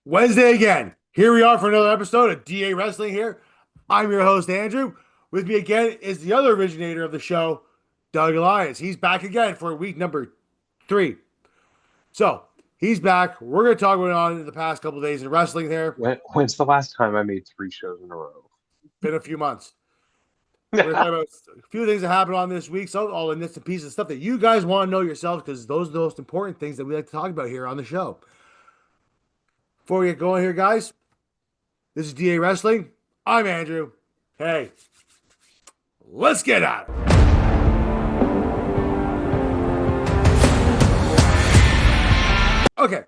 Wednesday again. Here we are for another episode of DA Wrestling here. I'm your host, Andrew. With me again is the other originator of the show, Doug Elias. He's back again for week number 3. So, he's back. We're going to talk about what went on in the past couple of days in wrestling there. When's the last time I made 3 shows in a row? Been a few months. We're going to talk about a few things that happened on this week. So, all the bits and pieces of stuff that you guys want to know yourselves because those are the most important things that we like to talk about here on the show. Before we get going here, guys, this is DA Wrestling. I'm Andrew. Hey, let's get at it. Okay.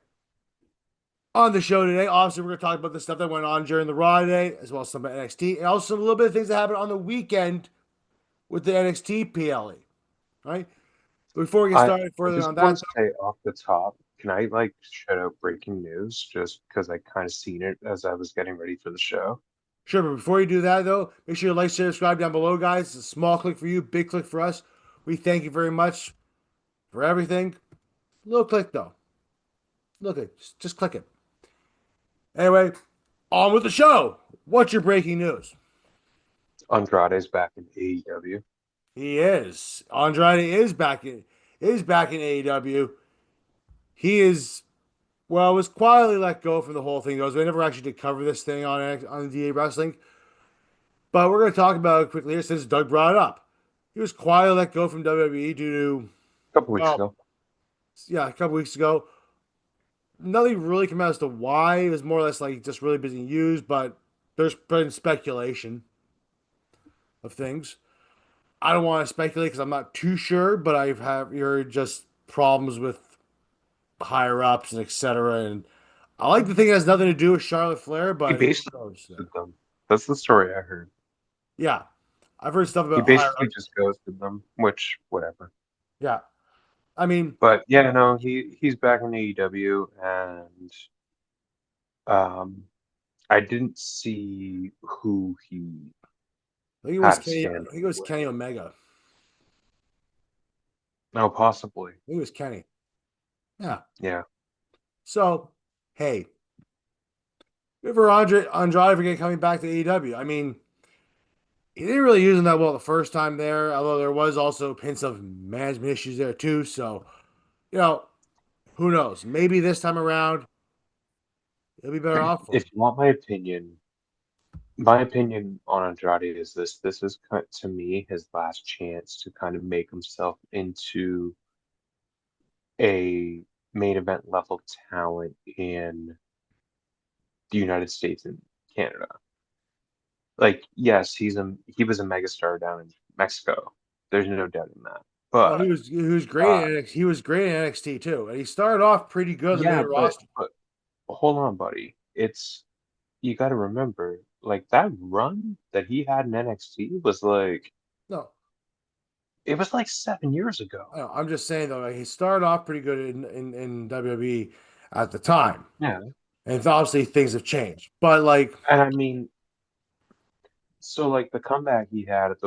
On the show today, obviously, we're going to talk about the stuff that went on during the Raw today, as well as some about NXT, and also a little bit of things that happened on the weekend with the NXT PLE. Right? But before we get I, started I further just on want that, to say off the top, can I shout out breaking news just because I kind of seen it as I was getting ready for the show? sure, but before you do that, though, make sure you like, share, subscribe down below, guys. It's a small click for you, big click for us. We thank you very much for everything. Little click, though. Look at just click it. Anyway, on with the show. What's your breaking news? Andrade's back in AEW. He is. Andrade is back in AEW. He is was quietly let go from the whole thing. We never actually did cover this thing on DA Wrestling, but we're going to talk about it quickly here since Doug brought it up. He was quietly let go from WWE due to A couple weeks well, ago. yeah, a couple weeks ago. Nothing really came out as to why. It was more or less like just really busy used, but there's been speculation of things. I don't want to speculate because I'm not too sure, but I've heard just problems with higher ups and etc. And I like to think it has nothing to do with Charlotte Flair, He but who basically knows there? ghosted them. That's the story I heard. Yeah, I've heard stuff He about higher basically ups. just ghosted them, which whatever. Yeah, I mean, But yeah, no, he's back in AEW, and um, I didn't see who he I think it was had Kenny. I stand think it was with. Kenny Omega. No, possibly. I think it was Kenny. Yeah. Yeah. So, hey, good for Andrade for coming back to AEW. I mean, he didn't really use him that well the first time there, although there was also hints of management issues there too. So, you know, who knows? Maybe this time around he'll be better off for If him. you want my opinion on Andrade is this. This is to me his last chance to kind of make himself into a main event level talent in the United States and Canada. Like, yes, he was a megastar down in Mexico. There's no doubt in that. Well, he But was he was great uh in NXT. He was great in NXT too, and he started off pretty good in the yeah, main roster. but hold on, buddy. It's you got to remember, like that run that he had in NXT was like No, it was like 7 years ago. I'm just saying though, like, he started off pretty good in WWE at the time, Yeah. and obviously things have changed. But like, And I mean, so like the comeback he had at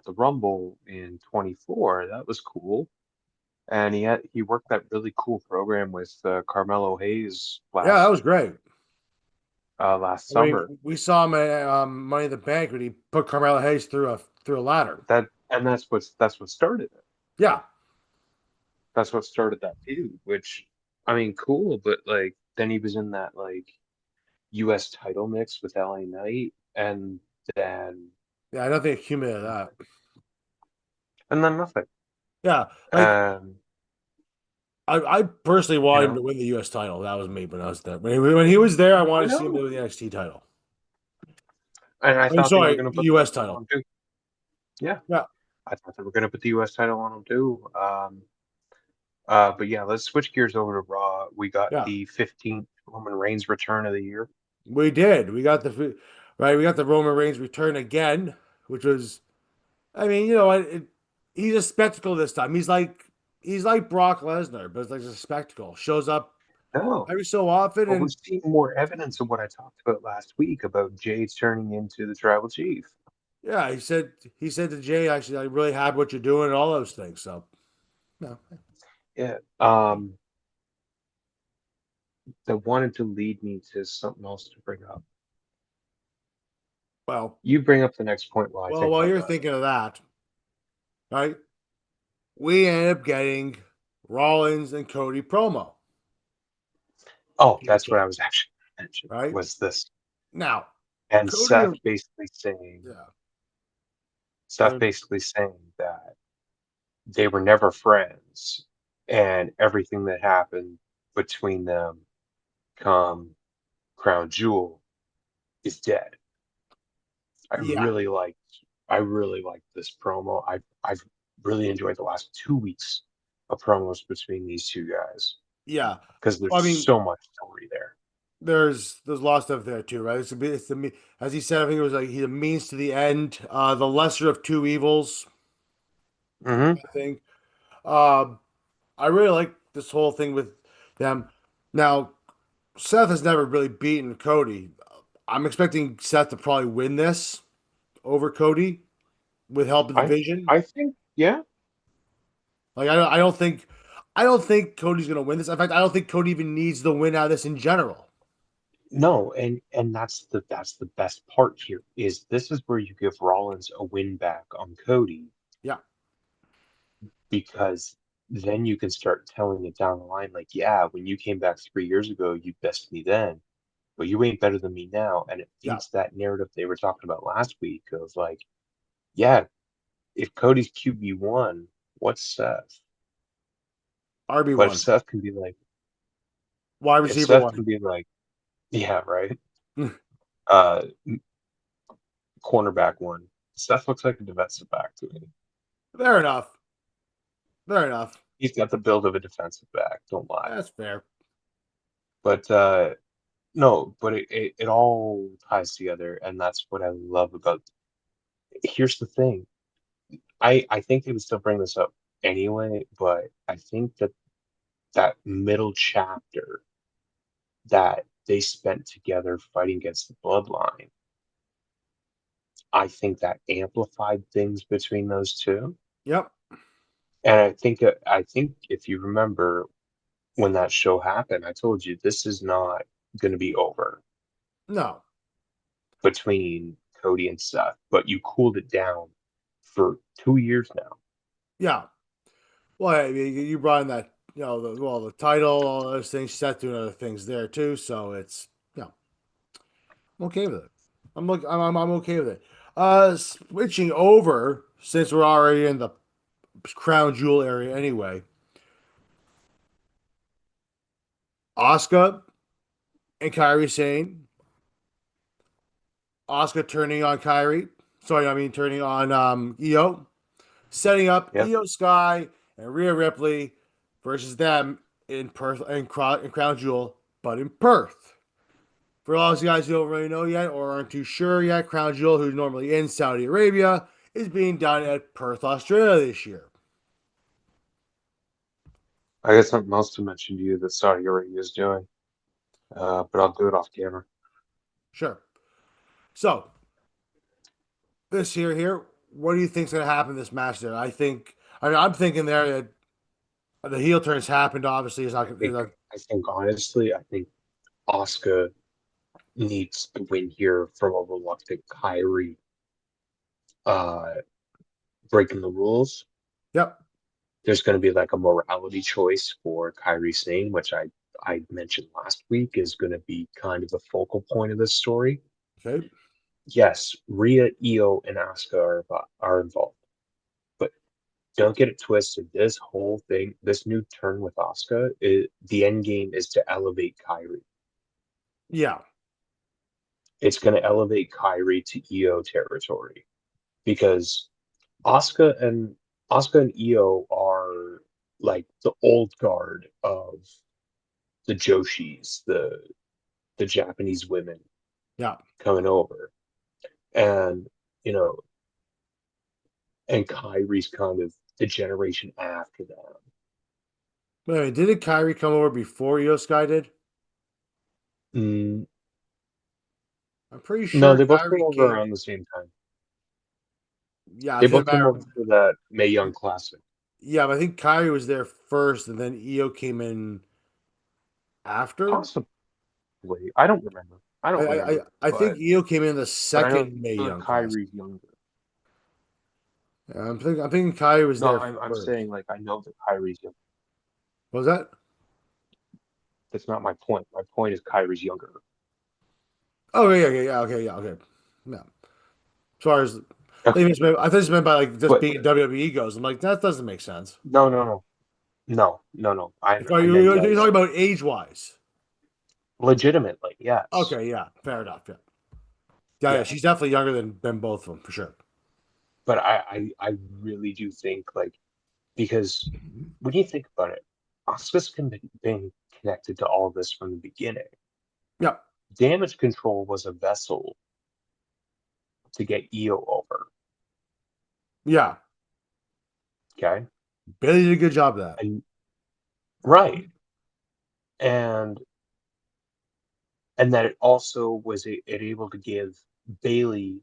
the Rumble in 24, that was cool. And he worked that really cool program with Carmelo Hayes yeah, that was great. last I mean, summer. we saw him at Money in the Bank when he put Carmelo Hayes through a ladder. That's what started it. Yeah, That's what started that feud, which I mean, cool, but like then he was in that like US title mix with LA Knight then yeah, nothing accumulated that. and then nothing. Yeah, like And I personally you wanted him to know, win the U.S. title. That was me when I was there. When he was there, I I wanted to see him know. win the NXT title. And I I'm thought they were sorry, gonna the put that U.S. on title. him too. Yeah. Yeah, I thought they were gonna put the US title on him too. But yeah, let's switch gears over to Raw. We got yeah, the 15th Roman Reigns return of the year. we did. We got the right. We got the Roman Reigns return again, which was, I mean, he's a spectacle this time. He's like Brock Lesnar, but it's like a spectacle. Shows up No, every so often, but we're and seeing more evidence of what I talked about last week about Jade turning into the tribal chief. yeah, he said to Jay, actually, I really happy what you're doing and all those things. So, no, Yeah. that wanted to lead me to something else to bring up. Well, You bring up the next point while I think while about you're that. thinking of that, right? We ended up getting Rollins and Cody promo Oh, in the that's what I cage, was actually going to mention right? was this. Now, And Cody, yeah, go Seth ahead. basically saying that they were never friends, and everything that happened between them come Crown Jewel is dead. I Yeah, really liked I really liked this promo. I've really enjoyed the last 2 weeks of promos between these two guys yeah. because there's Well, I mean, so much story there. there's a lot of stuff there too, right? It's as he said, I think it was like he means to the end, the lesser of two evils. Hmm. I think. Um, I really like this whole thing with them. Now, Seth has never really beaten Cody. I'm expecting Seth to probably win this over Cody with help of the I Vision. I think yeah. Like I don't think Cody's gonna win this. In fact, I don't think Cody even needs the win out of this in general. No, and that's the best part here is this is where you give Rollins a win back on Cody Yeah, because then you can start telling it down the line like, yeah, when you came back 3 years ago, you bested me then, but you ain't better than me now. And it yeah. feeds that narrative they were talking about last week of like, yeah, if Cody's QB1, what's Seth? RB But if one, Seth can be like, wide if receiver Seth one. can be like, yeah, right, uh, cornerback one, Seth looks like a defensive back to me. Fair enough. Fair enough. He's got the build of a defensive back, don't lie. That's fair. But no, but it all ties together, and that's what I love about. Here's the thing. I think they would still bring this up anyway, but I think that that middle chapter that they spent together fighting against the bloodline, I think that amplified things between those two. Yep. And I think if you remember when that show happened, I told you this is not going to be over No. between Cody and Seth, but you cooled it down for 2 years now. Yeah. Well, I mean, you brought in that, the title, all those things, Seth doing other things there too. So it's, I'm okay with it. I'm okay with it. Switching over since we're already in the crown jewel area anyway. Asuka and Kyrie saying Asuka turning on Kyrie. Sorry, I mean turning on Io, setting up Yep. Io Sky and Rhea Ripley versus them in Perth in Crown Jewel, but in Perth. For all those guys who don't really know yet or aren't too sure yet, Crown Jewel, who's normally in Saudi Arabia, is being done at Perth, Australia this year. I got something else to mention to you that Saudi Arabia is doing, but I'll do it off camera. Sure. So here, what do you think's going to happen in this match? There, I'm thinking there that the heel turns happened. Obviously, it's not. I think honestly, I think Asuka needs the win here from a reluctant Kyrie uh, breaking the rules. Yep. There's going to be like a morality choice for Kyrie Sane, which I mentioned last week is going to be kind of the focal point of this story. Okay. Yes, Rhea, Io, and Asuka are involved, but don't get it twisted. This whole thing, this new turn with Asuka, the end game is to elevate Kyrie. Yeah. It's going to elevate Kyrie to Io territory because Asuka and Io are like the old guard of the Joshis, the Japanese women Yeah. coming over, and you know, and Kyrie's kind of the generation after them. But anyway, didn't Kyrie come over before Io Sky did? Mm, I'm pretty no, sure they both came Kyrie over came. around the same time. Yeah, I They think both came matter. over for that Mae Young Classic. Yeah, but I think Kyrie was there first, and then Io came in After. Possibly. I don't remember. I I don't I I remember. I think Io came in the But I know second Mae that Young Classic. Kyrie's younger. Yeah, I'm thinking Kai was No, there I'm first. saying like I know that Kyrie's younger. What was that? That's not my point. My point is Kyrie's younger. Oh yeah, yeah, yeah, okay, yeah, okay. Yeah. As far as Okay. I thought it's meant by like just But being WWE goes. I'm like, that doesn't make sense. no, no, no. No, no, no. Oh, I meant you're talking younger. about age wise. Legitimately, yes. Okay, yeah, fair enough. Yeah, yeah, yeah. Yeah. She's definitely younger than both of them for sure. But I really do think like because when you think about it, Asuka's been connected to all of this from the beginning. Yeah, Damage control was a vessel to get Io over. yeah. Okay. Bailey did a good job of that. And right. And that it also was it able to give Bailey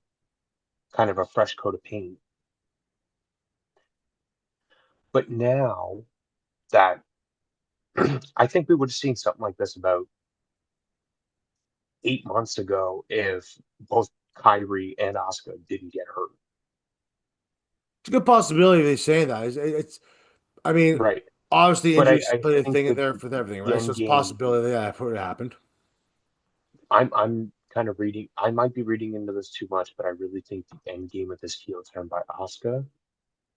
kind of a fresh coat of paint. But now that I think we would have seen something like this about 8 months ago if both Kyrie and Asuka didn't get hurt. It's a good possibility they say that. I mean, Right. obviously But injuries I play a think thing in that there for everything, the right? So end it's a game, possibility that yeah, it would have happened. I'm kind of reading, I might be reading into this too much, but I really think the end game of this heel turn by Asuka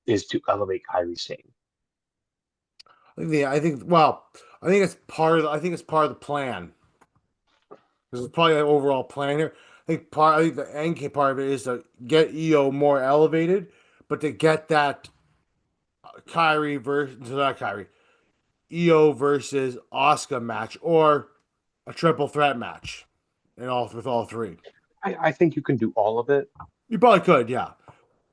is to elevate Kyrie Sane. I think it's part of I think it's part of the plan. This is probably an overall plan here. I think the end game part of it is to get EO more elevated, but to get that Kyrie versus not Kyrie, EO versus Oscar match or a triple threat match, and all with all three. I think you can do all of it. You probably could, yeah.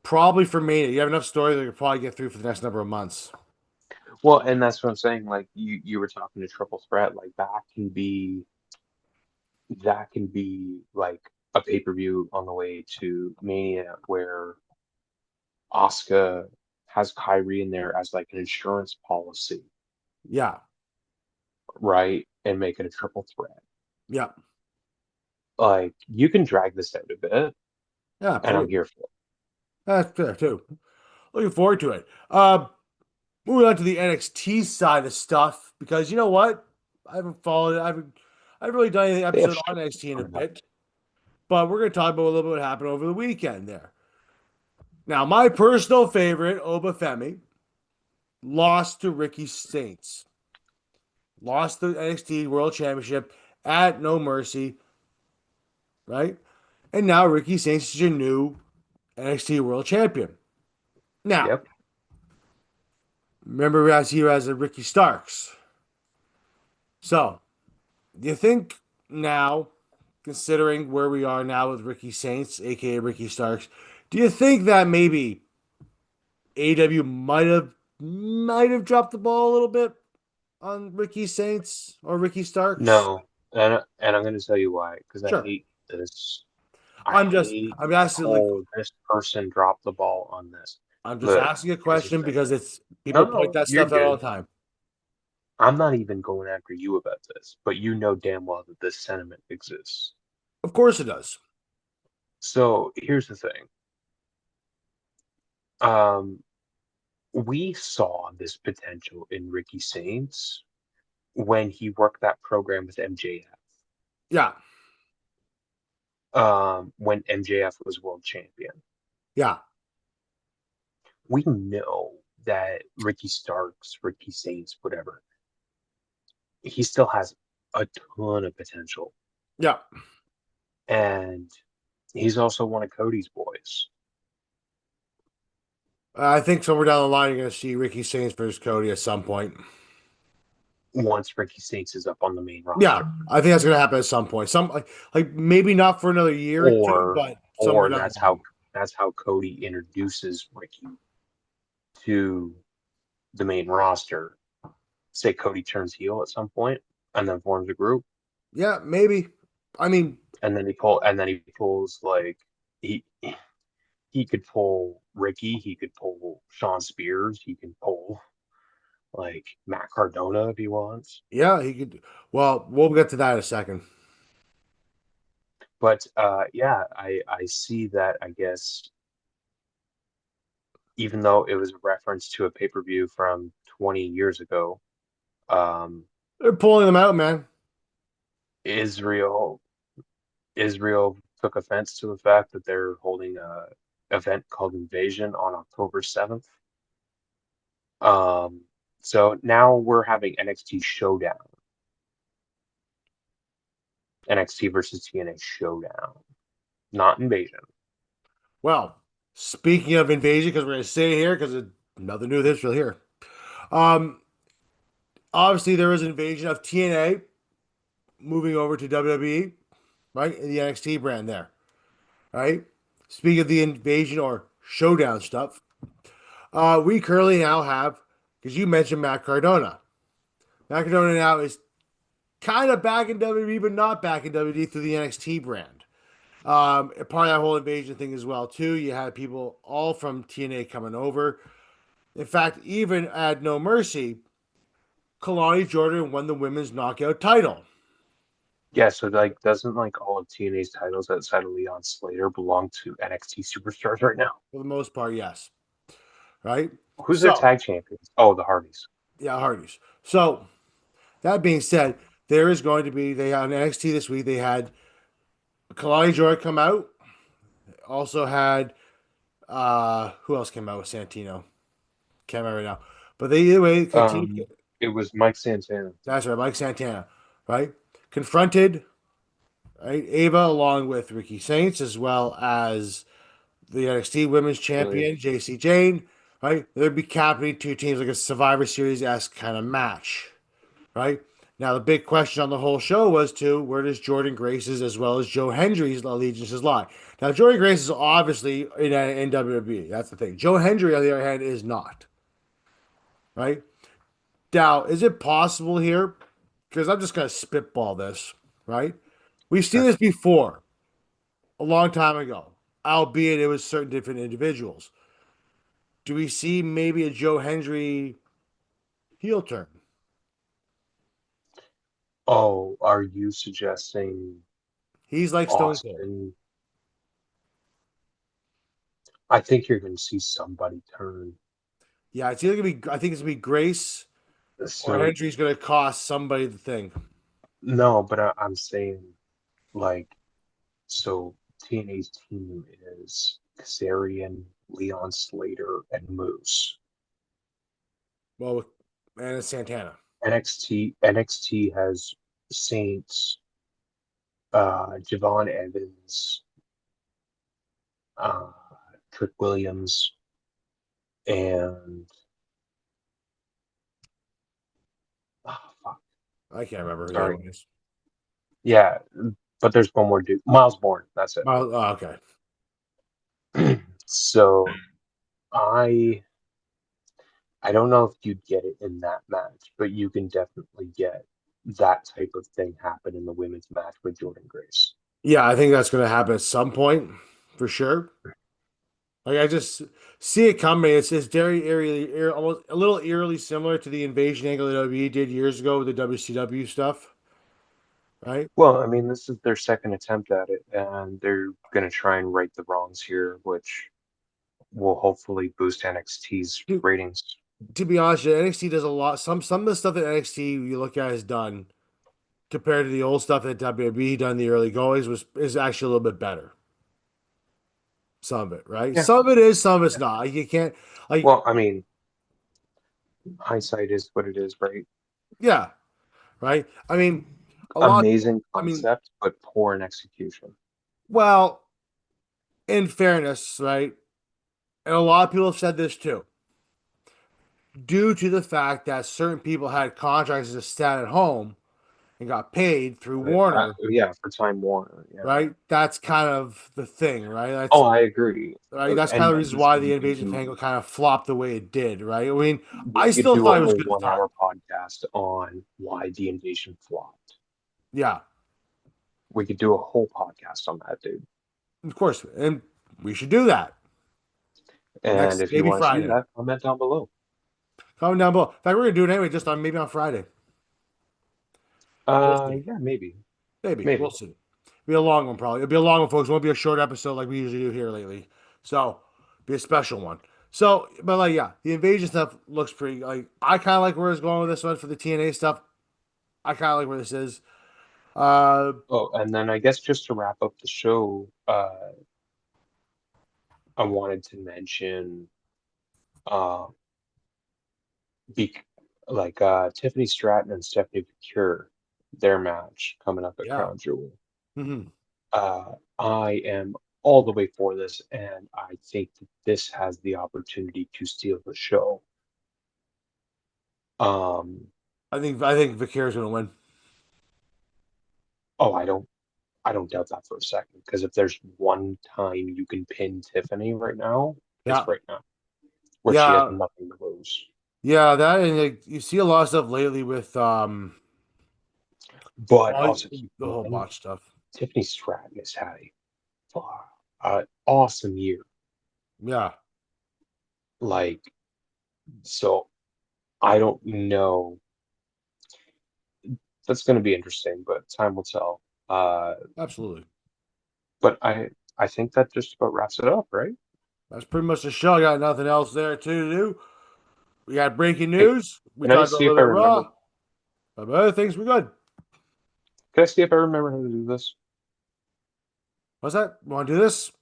Probably for Mania, you have enough story that you could probably get through for the next number of months. Well, and that's what I'm saying. Like you were talking to triple threat, like that can be like a pay-per-view on the way to Mania where Asuka has Kyrie in there as like an insurance policy, Yeah, right? And make it a triple threat. yeah, Like you can drag this out a bit, yeah, and I'm absolutely. here for it. That's fair too. Looking forward to it. Moving on to the NXT side of stuff because you know what, I haven't followed it. I haven't really done any They have episode shit on NXT in a coming up. bit, but we're going to talk about a little bit what happened over the weekend there. Now, my personal favorite, Oba Femi, lost to Ricky Saints, lost the NXT World Championship at No Mercy, right? And now Ricky Saints is your new NXT World Champion. Now, Yep. remember as he was a Ricky Starks. So, do you think now, considering where we are now with Ricky Saints, aka Ricky Starks, do you think that maybe AW might have dropped the ball a little bit on Ricky Saints or Ricky Starks? No, and I'm going to tell you why. Because I Sure. hate this. I hate I'm that asking like whole this person dropped the ball on this. I'm just Look, asking a here's the question thing. because it's people No, point no, that you're stuff out all good. the time. I'm not even going after you about this, but you know damn well that this sentiment exists. Of course it does. So here's the thing. Um, we saw this potential in Ricky Saints when he worked that program with MJF. Yeah. When MJF was world champion. Yeah. We know that Ricky Starks, Ricky Saints, whatever, he still has a ton of potential. Yeah. And he's also one of Cody's boys. I think somewhere down the line you're going to see Ricky Saints versus Cody at some point. Once Ricky Saints is up on the main Yeah, roster. I think that's going to happen at some point. Like maybe not for another year or two, Or but somewhere or down the line. that's how Cody introduces Ricky to the main roster. Say Cody turns heel at some point and then forms a group. Yeah, maybe. I mean, And then he pulls like he he could pull Ricky, he could pull Sean Spears, he can pull like Matt Cardona if he wants. Yeah, he could. Well, we'll get to that in a second. But yeah, I see that I guess even though it was a reference to a pay-per-view from 20 years ago, um, They're pulling them out, man. Israel Israel took offense to the fact that they're holding a event called Invasion on October 7th. Um, so now we're having NXT Showdown, NXT versus TNA Showdown, not Invasion. Well, speaking of invasion, because we're going to say it here, because another new history here. Um, Obviously there was an invasion of TNA moving over to WWE, right? In the NXT brand there, right? Speaking of the invasion or showdown stuff, we currently now have, because you mentioned Matt Cardona. Matt Cardona now is kind of back in WWE, but not back in WWE through the NXT brand. Part of that whole invasion thing as well too. You had people all from TNA coming over. In fact, even at No Mercy, Kalani Jordan won the women's knockout title Yeah, so like doesn't like all of TNA's titles outside of Leon Slater belong to NXT superstars right now? for the most part. Yes, right. Who's their So tag champions? Oh, the Hardys. yeah, Hardys. So that being said, there is going to be they on NXT this week. They had Kalani Jordan come out. Also had who else came out with Santino? Can't remember right now. But they either way continue. Um, it was Mike Santana. That's right, Mike Santana, right? Confronted right Ava along with Ricky Saints as well as the NXT Women's Brilliant. Champion JC Jane. Right, they'd be captaining two teams like a Survivor Series esque kind of match. Right now, the big question on the whole show was to where does Jordan Grace's as well as Joe Hendry's allegiances lie? Now, Jordan Grace is obviously in WWE. That's the thing. Joe Hendry, on the other hand, is not. Right now, is it possible here? Because I'm just gonna spitball this. Right, we've seen Sure. this before a long time ago, albeit it was certain different individuals. Do we see maybe a Joe Hendry heel turn? Oh, are you suggesting He's like Stone Cold. Austin? I think you're going to see somebody turn. Yeah, it's either gonna be. I think it's gonna be Grace or So, Hendry's gonna cost somebody the thing. no, but I'm saying, like, so TNA's team is Kazarian, Leon Slater, and Moose. Well, and it's Santana. NXT has Saints, Javon Evans, uh, Trick Williams, and fuck, I can't remember who the other sorry, one is. yeah, but there's one more dude, Miles Bourne. That's it. Oh, okay. So I I don't know if you'd get it in that match, but you can definitely get that type of thing happen in the women's match with Jordan Grace. Yeah, I think that's gonna happen at some point for sure. Like I just see it coming. It's very almost a little eerily similar to the invasion angle that WWE did years ago with the WCW stuff, right? Well, I mean, this is their second attempt at it, and they're going to try and right the wrongs here, which will hopefully boost NXT's To, ratings. to be honest, NXT does a lot. Some of the stuff that NXT you look at has done compared to the old stuff that WWE done in the early goings was is actually a little bit better. Some of it, right? Yeah. Some of it is, some of it's not. Like, you can't like Well, I mean, hindsight is what it is, right? yeah, right? I mean, a lot of people, Amazing I mean, concept, but poor in execution. well, in fairness, right? And a lot of people have said this too, due to the fact that certain people had contracts that sat at home and got paid through Warner, Yeah, for Time Warner. Yeah. right? That's kind of the thing, right? Oh, I agree. Right. That's kind of the And reason why listen, the invasion tangle kind of flopped the way it did, right? I mean, I we could still do a thought it was whole good at the time. 1 hour podcast on why the invasion flopped. Yeah, We could do a whole podcast on that, dude. of course, and we should do that And next, if you maybe want to see Friday. that, comment down below. Comment down below. In fact, we're gonna do it anyway, just on maybe on Friday. We'll see. Yeah, maybe, Maybe we'll maybe. see. Be a long one probably. It'll be a long one, folks. It won't be a short episode like we usually do here lately. So be a special one. So, but like, yeah, the invasion stuff looks pretty. Like, I kind of like where it's going with this one for the TNA stuff. I kind of like where this is. Uh, Oh, and then I guess just to wrap up the show, I wanted to mention, uh, be Tiffany Stratton and Stephanie McCure, their match coming up at yeah. Crown Jewel. Hmm. I am all the way for this, and I think that this has the opportunity to steal the show. Um, I think Vakir's gonna win. oh, I don't doubt that for a second, because if there's one time you can pin Tiffany right now, it's Yeah. right now, where she has Yeah. nothing to lose. Yeah. That and like, you see a lot of stuff lately with But all also keep the in whole mind, botch stuff. Tiffany Stratton has had an awesome year. Yeah. Like, so I don't know. That's going to be interesting, but time will tell. Uh, Absolutely. but I think that just about wraps it up, right? That's pretty much the show. I got nothing else there too to do. We got breaking Hey, news. We can I talked about a see if little I bit of remember? Raw. But other things, we're good. Can I see if I remember how to do this? What's that? Want to do this?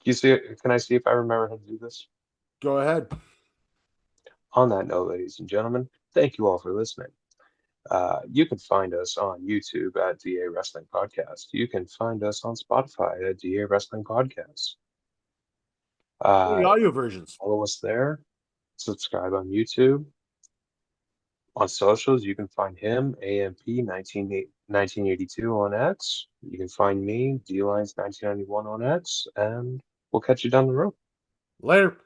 You see it? Can I see if I remember how to do this? Go ahead. On that note, ladies and gentlemen, thank you all for listening. You can find us on YouTube at DA Wrestling Podcast. You can find us on Spotify at DA Wrestling Podcast. The Uh, audio versions. Follow us there. Subscribe on YouTube. On socials, you can find him, AMP 1982 on X. You can find me, D Lines 1991 on X, and we'll catch you down the road. Later.